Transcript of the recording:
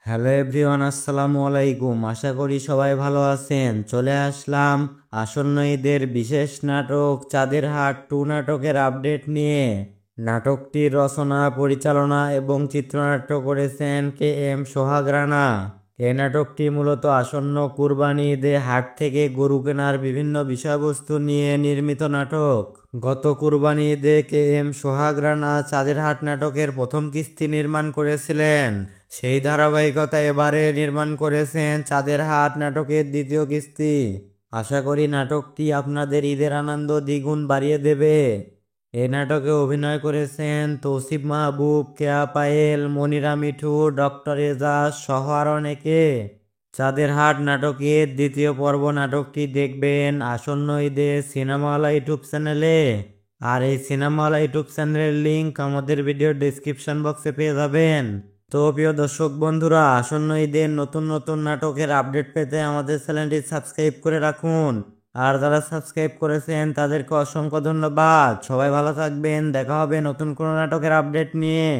Hello everyone, আসসালামু আলাইকুম। আশা করি সবাই ভালো আছেন। চলে আসলাম আসন্ন ঈদের বিশেষ নাটক চাঁদের হাট 2 নাটকের আপডেট নিয়ে। নাটকটির রচনা, পরিচালনা এবং চিত্রনাট্য করেছেন KM সোহাগ রানা। এই নাটকটি মূলত আসন্ন কুরবানি ঈদে হাট থেকে গরু কেনার বিভিন্ন বিষয়বস্তু নিয়ে নির্মিত নাটক। গত কুরবানি ঈদে KM সোহাগ রানা চাঁদের হাট নাটকের প্রথম কিস্তি নির্মাণ করেছিলেন। সেই ধারাবাহিকতা এবারে নির্মাণ করেছেন চাঁদের হাট নাটকের দ্বিতীয় কিস্তি। আশা করি নাটকটি আপনাদের ঈদের আনন্দ দ্বিগুণ বাড়িয়ে দেবে। এই নাটকে অভিনয় করেছেন তৌসিফ মাহবুব, কেয়া পায়েল, মনিরা মিঠু, ডক্টর এজাজ সহ আরো অনেকে। চাঁদের হাট নাটকের দ্বিতীয় পর্ব নাটকটি দেখবেন আসন্ন ঈদে সিনেমাওয়ালা ইউটিউব চ্যানেলে। আর এই সিনেমাওয়ালা ইউটিউব চ্যানেলের লিংক আমাদের ভিডিও ডিসক্রিপশন বক্সে পেয়ে যাবেন। তো প্রিয় দর্শক বন্ধুরা, আসন্ন ঈদের নতুন নতুন নাটকের আপডেট পেতে আমাদের চ্যানেলটি সাবস্ক্রাইব করে রাখুন। আর যারা সাবস্ক্রাইব করেছেন তাদেরকে অসংখ্য ধন্যবাদ। সবাই ভালো থাকবেন। দেখা হবে নতুন কোনো নাটকের আপডেট নিয়ে।